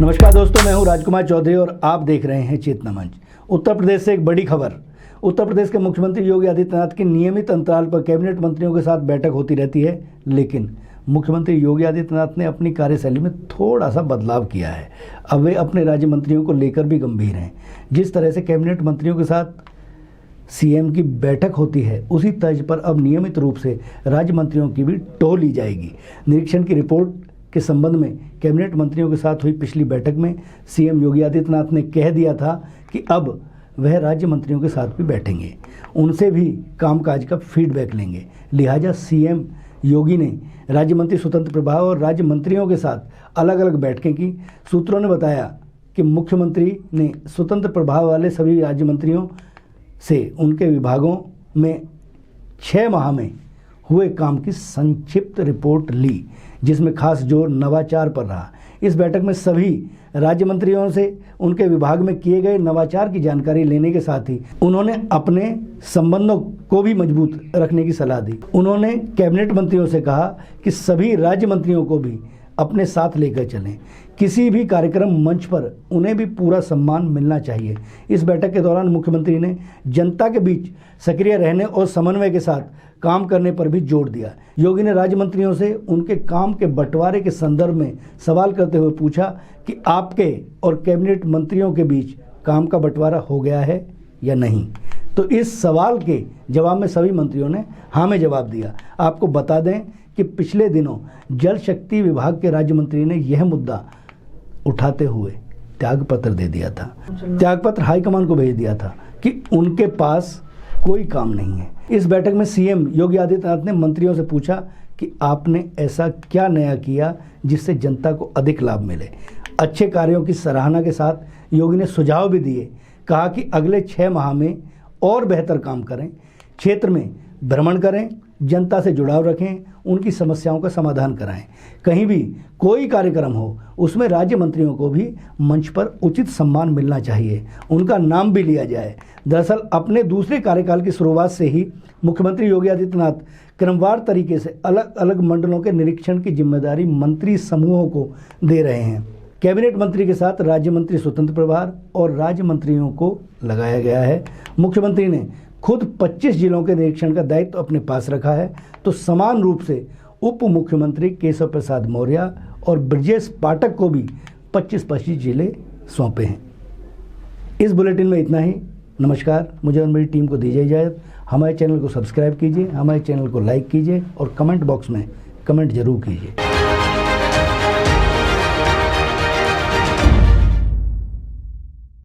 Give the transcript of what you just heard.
नमस्कार दोस्तों, मैं हूं राजकुमार चौधरी और आप देख रहे हैं चेतना मंच। उत्तर प्रदेश से एक बड़ी खबर। उत्तर प्रदेश के मुख्यमंत्री योगी आदित्यनाथ की नियमित अंतराल पर कैबिनेट मंत्रियों के साथ बैठक होती रहती है, लेकिन मुख्यमंत्री योगी आदित्यनाथ ने अपनी कार्यशैली में थोड़ा सा बदलाव किया है। अब वे अपने राज्य मंत्रियों को लेकर भी गंभीर हैं। जिस तरह से कैबिनेट मंत्रियों के साथ सीएम की बैठक होती है, उसी तर्ज पर अब नियमित रूप से राज्य मंत्रियों की भी टोल ली जाएगी। निरीक्षण की रिपोर्ट के संबंध में कैबिनेट मंत्रियों के साथ हुई पिछली बैठक में सीएम योगी आदित्यनाथ ने कह दिया था कि अब वह राज्य मंत्रियों के साथ भी बैठेंगे, उनसे भी कामकाज का फीडबैक लेंगे। लिहाजा सीएम योगी ने राज्य मंत्री स्वतंत्र प्रभार और राज्य मंत्रियों के साथ अलग अलग बैठकें की। सूत्रों ने बताया कि मुख्यमंत्री ने स्वतंत्र प्रभार वाले सभी राज्य मंत्रियों से उनके विभागों में 6 माह में हुए काम की संक्षिप्त रिपोर्ट ली, जिसमें खास जोर नवाचार पर रहा। इस बैठक में सभी राज्य मंत्रियों से उनके विभाग में किए गए नवाचार की जानकारी लेने के साथ ही उन्होंने अपने संबंधों को भी मजबूत रखने की सलाह दी। उन्होंने कैबिनेट मंत्रियों से कहा कि सभी राज्य मंत्रियों को भी अपने साथ लेकर चलें। किसी भी कार्यक्रम मंच पर उन्हें भी पूरा सम्मान मिलना चाहिए। इस बैठक के दौरान मुख्यमंत्री ने जनता के बीच सक्रिय रहने और समन्वय के साथ काम करने पर भी जोर दिया। योगी ने राज्य मंत्रियों से उनके काम के बंटवारे के संदर्भ में सवाल करते हुए पूछा कि आपके और कैबिनेट मंत्रियों के बीच काम का बंटवारा हो गया है या नहीं। तो इस सवाल के जवाब में सभी मंत्रियों ने हाँ में जवाब दिया। आपको बता दें कि पिछले दिनों जल शक्ति विभाग के राज्य मंत्री ने यह मुद्दा उठाते हुए त्यागपत्र दे दिया था। त्यागपत्र हाईकमान को भेज दिया था कि उनके पास कोई काम नहीं है। इस बैठक में सीएम योगी आदित्यनाथ ने मंत्रियों से पूछा कि आपने ऐसा क्या नया किया जिससे जनता को अधिक लाभ मिले। अच्छे कार्यों की सराहना के साथ योगी ने सुझाव भी दिए। कहा कि अगले 6 माह में और बेहतर काम करें, क्षेत्र में भ्रमण करें, जनता से जुड़ाव रखें, उनकी समस्याओं का समाधान कराएं। कहीं भी कोई कार्यक्रम हो, उसमें राज्य मंत्रियों को भी मंच पर उचित सम्मान मिलना चाहिए, उनका नाम भी लिया जाए। दरअसल अपने दूसरे कार्यकाल की शुरुआत से ही मुख्यमंत्री योगी आदित्यनाथ क्रमवार तरीके से अलग अलग मंडलों के निरीक्षण की जिम्मेदारी मंत्री समूहों को दे रहे हैं। कैबिनेट मंत्री के साथ राज्य मंत्री स्वतंत्र प्रभार और राज्य मंत्रियों को लगाया गया है। मुख्यमंत्री ने खुद 25 जिलों के निरीक्षण का दायित्व अपने पास रखा है, तो समान रूप से उप मुख्यमंत्री केशव प्रसाद मौर्य और ब्रजेश पाठक को भी 25-25 जिले सौंपे हैं। इस बुलेटिन में इतना ही। नमस्कार, मुझे और मेरी टीम को दीजिए इजाज़त। हमारे चैनल को सब्सक्राइब कीजिए, हमारे चैनल को लाइक कीजिए और कमेंट बॉक्स में कमेंट जरूर कीजिए।